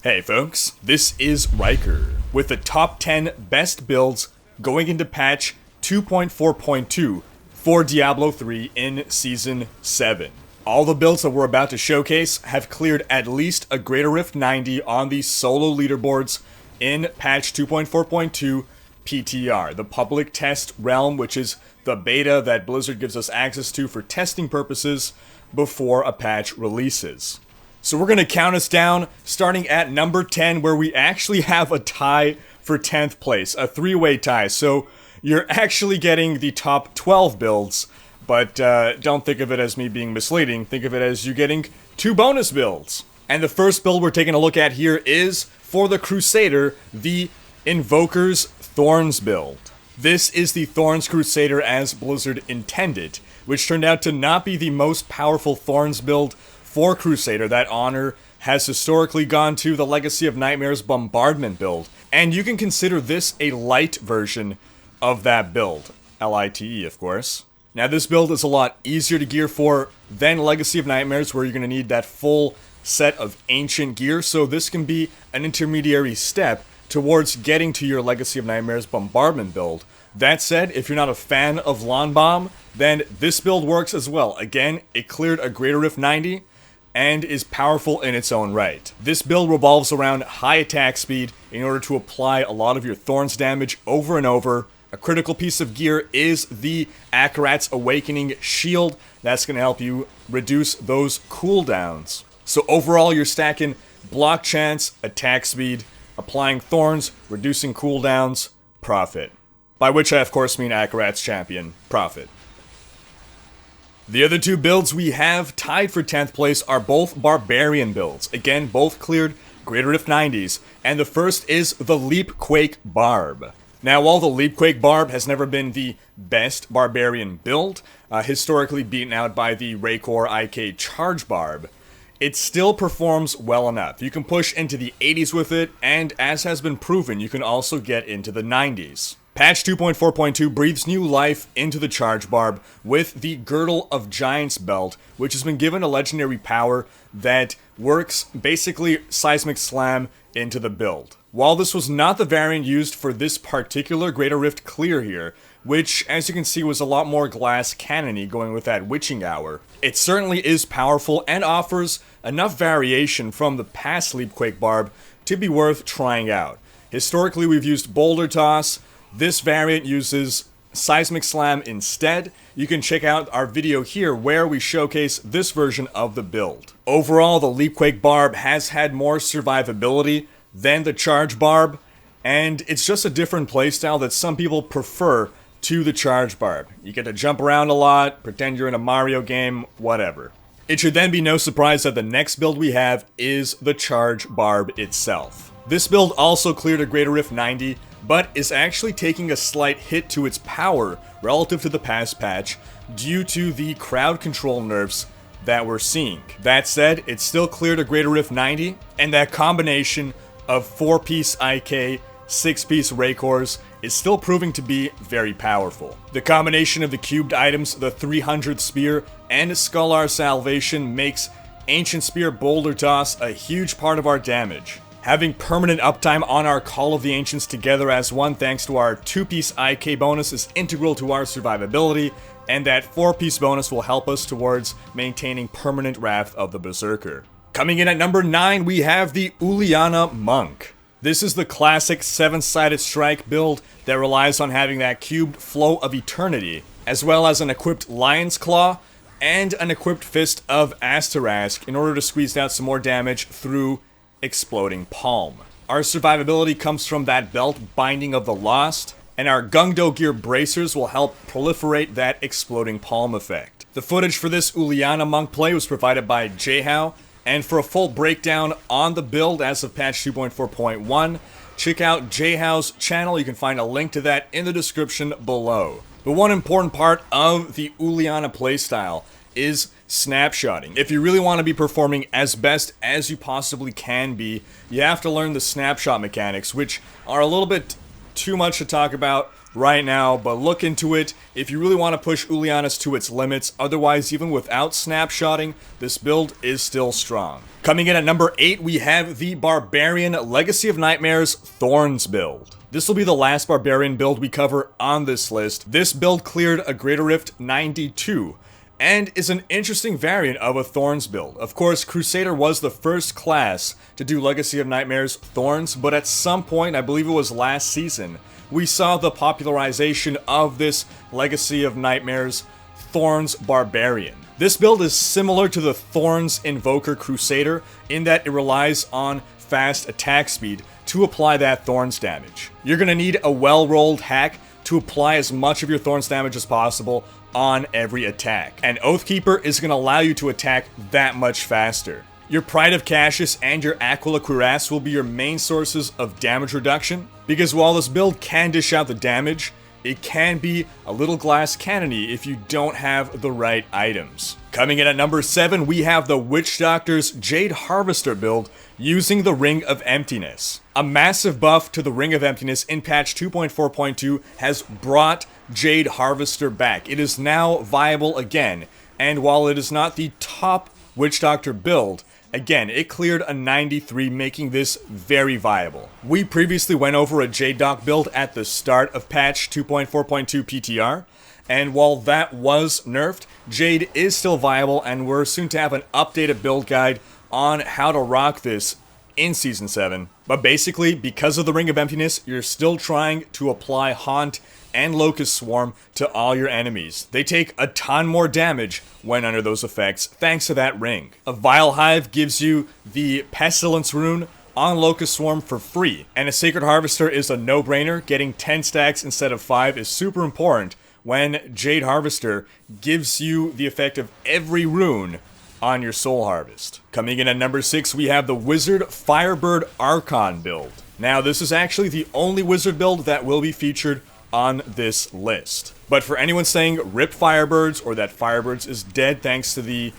Hey folks, this is Rhykker with the top 10 best builds going into patch 2.4.2 for Diablo 3 in Season 7. All the builds that we're about to showcase have cleared at least a Greater Rift 90 on the solo leaderboards in patch 2.4.2 PTR, the public test realm, which is the beta that Blizzard gives us access to for testing purposes before a patch releases. So we're going to count us down, starting at number 10, where we actually have a tie for 10th place, a three-way tie. So you're actually getting the top 12 builds, but don't think of it as me being misleading. Think of it as you getting 2 bonus builds. And the first build we're taking a look at here is, for the Crusader, the Invoker's Thorns build. This is the Thorns Crusader as Blizzard intended, which turned out to not be the most powerful Thorns build for Crusader. That honor has historically gone to the Legacy of Nightmare's Bombardment build, and you can consider this a light version of that build. L-I-T-E, of course. Now this build is a lot easier to gear for than Legacy of Nightmares, where you're going to need that full set of ancient gear, so this can be an intermediary step towards getting to your Legacy of Nightmares Bombardment build. That said, if you're not a fan of Lawn Bomb, then this build works as well. Again, it cleared a Greater Rift 90, and is powerful in its own right. This build revolves around high attack speed in order to apply a lot of your Thorns damage over and over. A critical piece of gear is the Akarat's Awakening shield. That's going to help you reduce those cooldowns. So overall, you're stacking block chance, attack speed, applying Thorns, reducing cooldowns, profit. By which I of course mean Akarat's champion, profit. The other 2 builds we have tied for 10th place are both Barbarian builds. Again, both cleared Greater Rift 90s, and the first is the LEAPQUAKE Barb. Now, while the LEAPQUAKE Barb has never been the best Barbarian build, historically beaten out by the Rhykker IK Charge Barb, it still performs well enough. You can push into the 80s with it, and as has been proven, you can also get into the 90s. Patch 2.4.2 breathes new life into the Charge Barb with the Girdle of Giants belt, which has been given a legendary power that works basically Seismic Slam into the build. While this was not the variant used for this particular Greater Rift clear here, which as you can see was a lot more glass cannony going with that Witching Hour, it certainly is powerful and offers enough variation from the past LEAPQUAKE Barb to be worth trying out. Historically, we've used Boulder Toss. This variant uses Seismic Slam instead. You can check out our video here where we showcase this version of the build. Overall, the LEAPQUAKE Barb has had more survivability than the Charge Barb, and it's just a different playstyle that some people prefer to the Charge Barb. You get to jump around a lot, pretend you're in a Mario game, whatever. It should then be no surprise that the next build we have is the Charge Barb itself. This build also cleared a Greater Rift 90, but is actually taking a slight hit to its power relative to the past patch due to the crowd control nerfs that we're seeing. That said, it still cleared a Greater Rift 90, and that combination of 4-piece IK, 6-piece Rhykkers is still proving to be very powerful. The combination of the cubed items, the 300 Spear, and Skullar Salvation makes Ancient Spear Boulder Toss a huge part of our damage. Having permanent uptime on our Call of the Ancients together as one thanks to our 2-piece IK bonus is integral to our survivability, and that 4-piece bonus will help us towards maintaining permanent Wrath of the Berserker. Coming in at number 9, we have the ULIANA Monk. This is the classic 7-sided strike build that relies on having that cubed Flow of Eternity, as well as an equipped Lion's Claw and an equipped Fist of Astarask in order to squeeze out some more damage through Exploding Palm. Our survivability comes from that belt, Binding of the Lost, and our Gungdo Gear bracers will help proliferate that Exploding Palm effect. The footage for this ULIANA Monk play was provided by JADE, and for a full breakdown on the build as of patch 2.4.1, check out JADE's channel. You can find a link to that in the description below. But one important part of the ULIANA playstyle is snapshotting. If you really want to be performing as best as you possibly can be, you have to learn the snapshot mechanics, which are a little bit too much to talk about right now, but look into it if you really want to push Ulianas to its limits. Otherwise, even without snapshotting, this build is still strong. Coming in at number 8, we have the Barbarian Legacy of Nightmares Thorns build. This will be the last Barbarian build we cover on this list. This build cleared a Greater Rift 92, and is an interesting variant of a Thorns build. Of course, Crusader was the first class to do Legacy of Nightmares Thorns, but at some point, I believe it was last season, we saw the popularization of this Legacy of Nightmares Thorns Barbarian. This build is similar to the Thorns Invoker Crusader in that it relies on fast attack speed to apply that Thorns damage. You're going to need a well-rolled hack to apply as much of your Thorns damage as possible on every attack. And Oathkeeper is going to allow you to attack that much faster. Your Pride of Cassius and your Aquila Cuirass will be your main sources of damage reduction, because while this build can dish out the damage, it can be a little glass cannony if you don't have the right items. Coming in at number 7, we have the Witch Doctor's Jade Harvester build using the Ring of Emptiness. A massive buff to the Ring of Emptiness in patch 2.4.2 has brought Jade Harvester back. It is now viable again, and while it is not the top Witch Doctor build, again, it cleared a 93, making this very viable. We previously went over a Jade Doc build at the start of patch 2.4.2 PTR, and while that was nerfed, Jade is still viable, and we're soon to have an updated build guide on how to rock this in Season 7. But basically, because of the Ring of Emptiness, you're still trying to apply Haunt and Locust Swarm to all your enemies. They take a ton more damage when under those effects, thanks to that ring. A Vile Hive gives you the Pestilence rune on Locust Swarm for free, and a Sacred Harvester is a no-brainer. Getting 10 stacks instead of 5 is super important when Jade Harvester gives you the effect of every rune on your Soul Harvest. Coming in at number 6, we have the Wizard Firebird Archon build. Now, this is actually the only Wizard build that will be featured on this list. But for anyone saying rip Firebirds or that Firebirds is dead thanks to the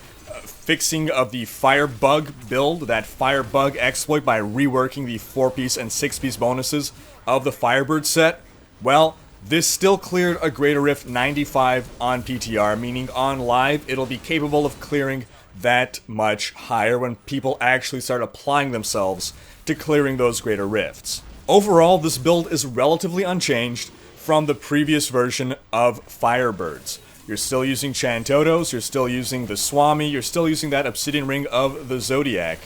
fixing of the Firebug build, that Firebug exploit by reworking the 4-piece and 6-piece bonuses of the Firebird set, well, this still cleared a Greater Rift 95 on PTR, meaning on live it'll be capable of clearing that much higher when people actually start applying themselves to clearing those Greater Rifts. Overall, this build is relatively unchanged from the previous version of Firebirds. You're still using Chantotos, you're still using the Swami, you're still using that Obsidian Ring of the Zodiac.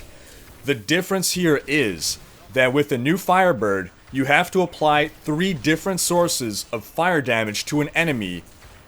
The difference here is that with the new Firebird, you have to apply 3 different sources of fire damage to an enemy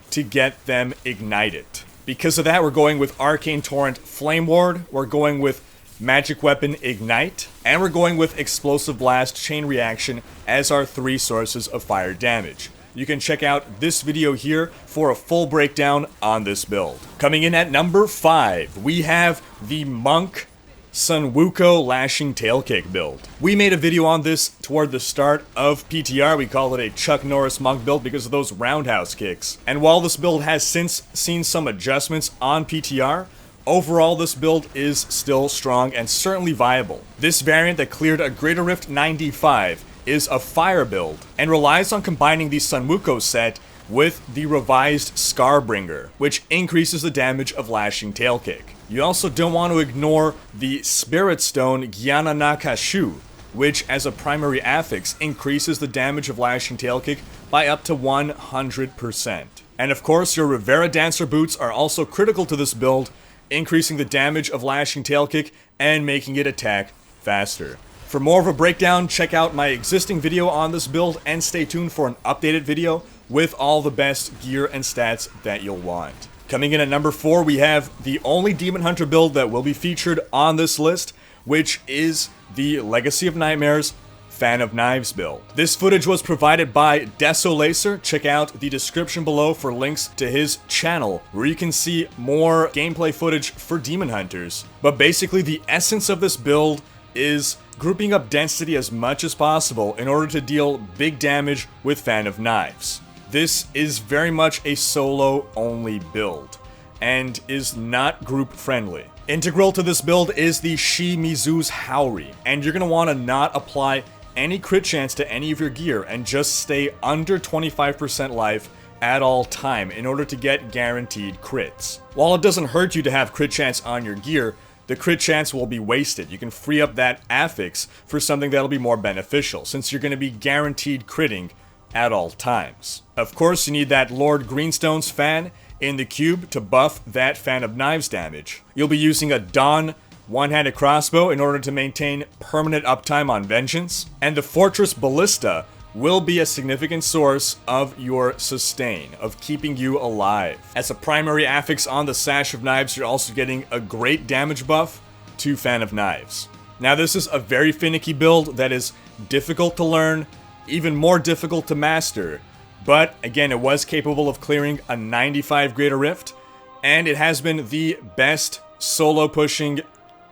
to get them ignited. Because of that, we're going with Arcane Torrent Flame Ward, we're going with Magic Weapon Ignite, and we're going with Explosive Blast Chain Reaction as our 3 sources of fire damage. You can check out this video here for a full breakdown on this build. Coming in at number 5, we have the Monk SUNWUKO Lashing Tail Kick build. We made a video on this toward the start of PTR. We call it a Chuck Norris Monk build because of those roundhouse kicks. And while this build has since seen some adjustments on PTR, overall this build is still strong and certainly viable. This variant that cleared a Greater Rift 95 is a fire build and relies on combining the SUNWUKO set with the revised Scarbringer, which increases the damage of Lashing Tail Kick. You also don't want to ignore the Spirit Stone Gyanan Nakashu, which as a primary affix increases the damage of Lashing Tail Kick by up to 100%. And of course, your Rivera Dancer boots are also critical to this build, increasing the damage of Lashing Tail Kick and making it attack faster. For more of a breakdown, check out my existing video on this build and stay tuned for an updated video with all the best gear and stats that you'll want. Coming in at number 4, we have the only Demon Hunter build that will be featured on this list, which is the Legacy of Nightmares Fan of Knives build. This footage was provided by Desolacer. Check out the description below for links to his channel, where you can see more gameplay footage for Demon Hunters. But basically, the essence of this build is grouping up density as much as possible in order to deal big damage with Fan of Knives. This is very much a solo-only build, and is not group-friendly. Integral to this build is the Shimizu's Haori, and you're going to want to not apply any crit chance to any of your gear and just stay under 25% life at all time in order to get guaranteed crits. While it doesn't hurt you to have crit chance on your gear, the crit chance will be wasted. You can free up that affix for something that'll be more beneficial, since you're going to be guaranteed critting at all times. Of course, you need that Lord Greenstone's fan in the cube to buff that Fan of Knives damage. You'll be using a Dawn one-handed crossbow in order to maintain permanent uptime on Vengeance, and the Fortress Ballista will be a significant source of your sustain, of keeping you alive. As a primary affix on the Sash of Knives, you're also getting a great damage buff to Fan of Knives. Now this is a very finicky build that is difficult to learn, even more difficult to master, but again, it was capable of clearing a 95 Greater Rift, and it has been the best solo pushing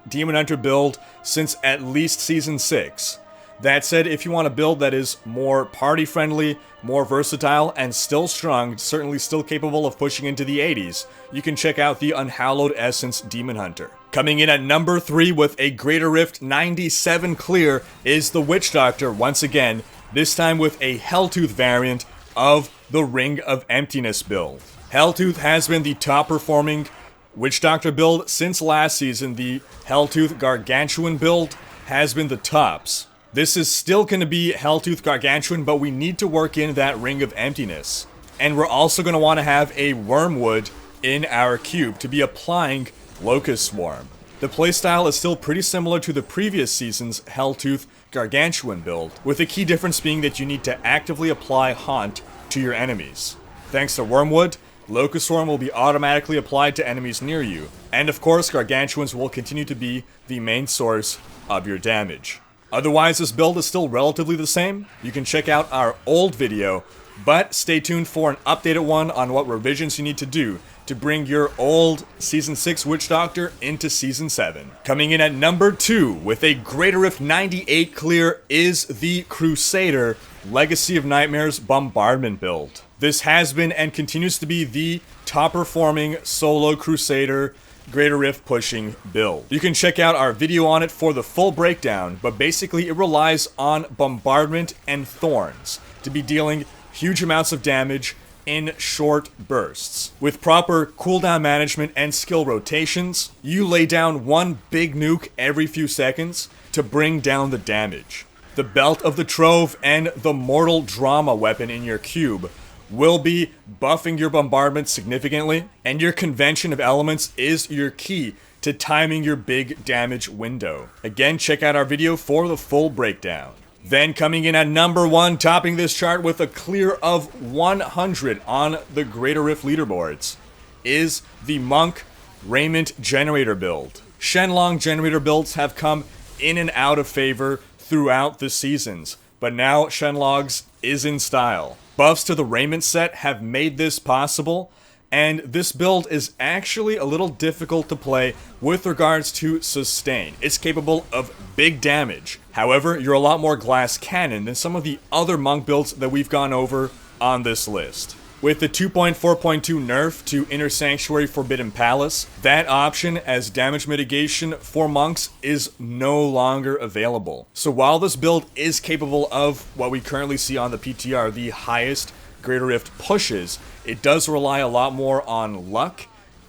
Demon Hunter build since at least Season 6. That said, if you want a build that is more party-friendly, more versatile, and still strong, certainly still capable of pushing into the 80s, you can check out the Unhallowed Essence Demon Hunter. Coming in at number 3 with a Greater Rift 97 clear is the Witch Doctor once again, this time with a HELLTOOTH variant of the Ring of Emptiness build. HELLTOOTH has been the top performing Witch Doctor build since last season. The HELLTOOTH Gargantuan build has been the tops. This is still going to be HELLTOOTH Gargantuan, but we need to work in that Ring of Emptiness. And we're also going to want to have a Wormwood in our cube to be applying Locust Swarm. The playstyle is still pretty similar to the previous season's HELLTOOTH Gargantuan build, with the key difference being that you need to actively apply Haunt to your enemies. Thanks to Wormwood, Locust Swarm will be automatically applied to enemies near you, and of course Gargantuans will continue to be the main source of your damage. Otherwise, this build is still relatively the same. You can check out our old video, but stay tuned for an updated one on what revisions you need to do to bring your old Season 6 Witch Doctor into Season 7. Coming in at number 2 with a Greater Rift 98 clear is the Crusader Legacy of Nightmares Bombardment build. This has been and continues to be the top performing solo Crusader Greater Rift pushing build. You can check out our video on it for the full breakdown, but basically it relies on Bombardment and Thorns to be dealing huge amounts of damage in short bursts. With proper cooldown management and skill rotations, you lay down one big nuke every few seconds to bring down the damage. The Belt of the Trove and the Mortal Drama weapon in your cube will be buffing your bombardment significantly, and your convention of elements is your key to timing your big damage window. Again, check out our video for the full breakdown. Then coming in at number 1, topping this chart with a clear of 100 on the Greater Rift leaderboards, is the Monk Raiment Generator build. Shenlong Generator builds have come in and out of favor throughout the seasons, but now Shenlong's is in style. Buffs to the Raiment set have made this possible, and this build is actually a little difficult to play with regards to sustain. It's capable of big damage. However, you're a lot more glass cannon than some of the other monk builds that we've gone over on this list. With the 2.4.2 nerf to Inner Sanctuary Forbidden Palace, that option as damage mitigation for monks is no longer available. So while this build is capable of what we currently see on the PTR, the highest Greater Rift pushes, it does rely a lot more on luck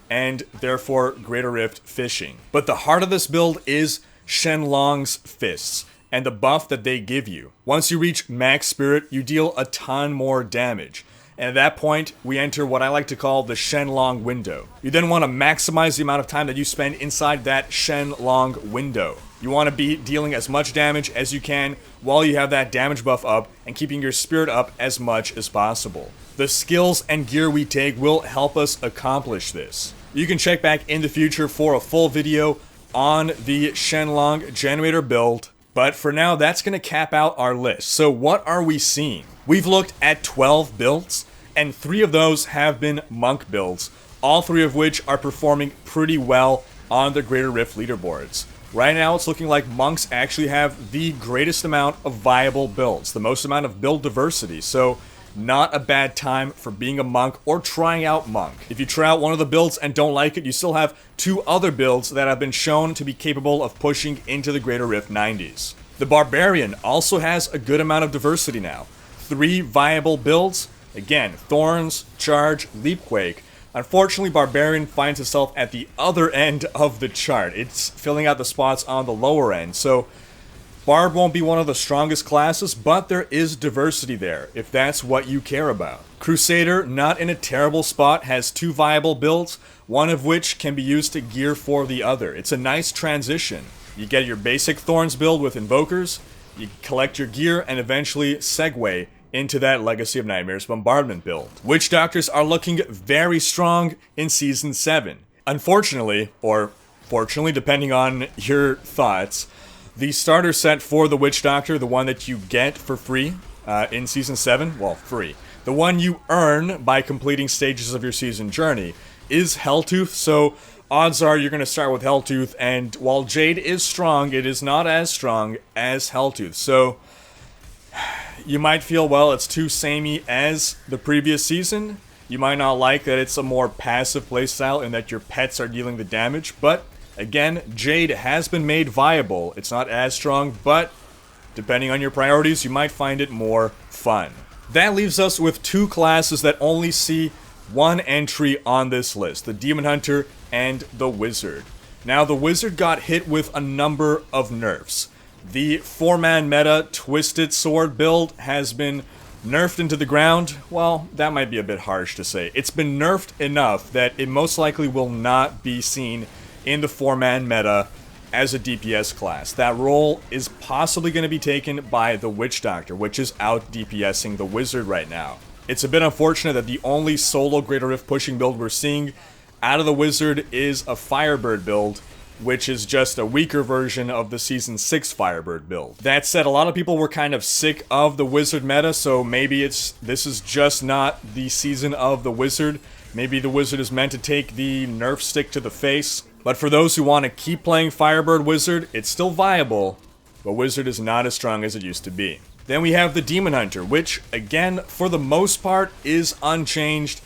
and therefore Greater Rift fishing. But the heart of this build is Shenlong's Fists and the buff that they give you. Once you reach max spirit, you deal a ton more damage. And at that point, we enter what I like to call the Shenlong window. You then want to maximize the amount of time that you spend inside that Shenlong window. You want to be dealing as much damage as you can while you have that damage buff up and keeping your spirit up as much as possible. The skills and gear we take will help us accomplish this. You can check back in the future for a full video on the Shenlong Generator build, but for now, that's going to cap out our list. So what are we seeing? We've looked at 12 builds, and 3 of those have been monk builds, all 3 of which are performing pretty well on the Greater Rift leaderboards. Right now, it's looking like monks actually have the greatest amount of viable builds, the most amount of build diversity, so not a bad time for being a monk or trying out monk. If you try out one of the builds and don't like it, you still have 2 other builds that have been shown to be capable of pushing into the Greater Rift 90s. The Barbarian also has a good amount of diversity now. 3 viable builds. Again, Thorns, Charge, Leapquake. Unfortunately, Barbarian finds itself at the other end of the chart. It's filling out the spots on the lower end. So, Barb won't be one of the strongest classes, but there is diversity there, if that's what you care about. Crusader, not in a terrible spot, has 2 viable builds, one of which can be used to gear for the other. It's a nice transition. You get your basic Thorns build with Invokers, you collect your gear, and eventually segue into that Legacy of Nightmares Bombardment build. Witch Doctors are looking very strong in Season 7. Unfortunately, or fortunately, depending on your thoughts, the starter set for the Witch Doctor, the one that you get for free in Season 7, well, free, the one you earn by completing stages of your season journey, is HELLTOOTH, so odds are you're going to start with HELLTOOTH, and while Jade is strong, it is not as strong as HELLTOOTH, so you might feel, well, it's too samey as the previous season. You might not like that it's a more passive playstyle and that your pets are dealing the damage, but again, Jade has been made viable. It's not as strong, but depending on your priorities, you might find it more fun. That leaves us with 2 classes that only see 1 entry on this list, the Demon Hunter and the Wizard. Now, the Wizard got hit with a number of nerfs. The 4-man meta Twisted Sword build has been nerfed into the ground. Well, that might be a bit harsh to say. It's been nerfed enough that it most likely will not be seen in the 4-man meta as a DPS class. That role is possibly going to be taken by the Witch Doctor, which is out DPSing the Wizard right now. It's a bit unfortunate that the only solo Greater Rift pushing build we're seeing out of the Wizard is a Firebird build, which is just a weaker version of the Season 6 Firebird build. That said, a lot of people were kind of sick of the Wizard meta, so maybe this is just not the season of the Wizard. Maybe the Wizard is meant to take the nerf stick to the face. But for those who want to keep playing Firebird Wizard, it's still viable, but Wizard is not as strong as it used to be. Then we have the Demon Hunter, which, again, for the most part, is unchanged.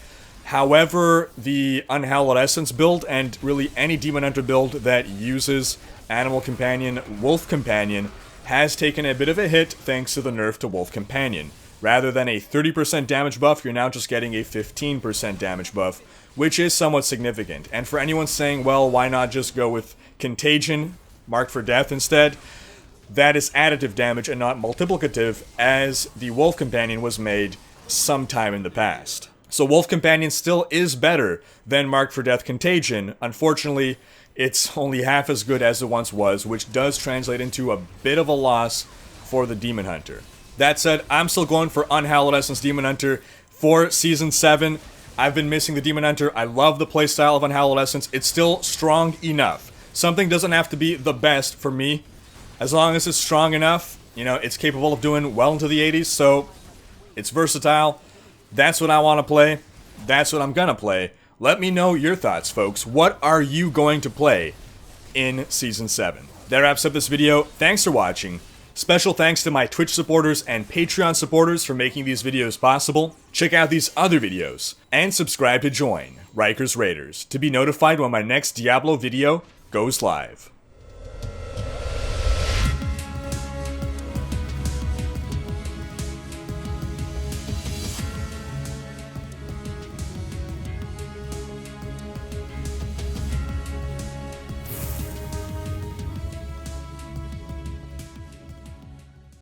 However, the Unhallowed Essence build, and really any Demon Hunter build that uses Animal Companion, Wolf Companion, has taken a bit of a hit thanks to the nerf to Wolf Companion. Rather than a 30% damage buff, you're now just getting a 15% damage buff, which is somewhat significant. And for anyone saying, well, why not just go with Contagion, marked for death instead? That is additive damage and not multiplicative, as the Wolf Companion was made sometime in the past. So Wolf Companion still is better than Marked for Death Contagion. Unfortunately, it's only half as good as it once was, which does translate into a bit of a loss for the Demon Hunter. That said, I'm still going for Unhallowed Essence Demon Hunter for Season 7. I've been missing the Demon Hunter. I love the playstyle of Unhallowed Essence. It's still strong enough. Something doesn't have to be the best for me. As long as it's strong enough, you know, it's capable of doing well into the 80s, so it's versatile. That's what I want to play. That's what I'm going to play. Let me know your thoughts, folks. What are you going to play in Season 7? That wraps up this video. Thanks for watching. Special thanks to my Twitch supporters and Patreon supporters for making these videos possible. Check out these other videos, and subscribe to join Rhyker's Raiders to be notified when my next Diablo video goes live.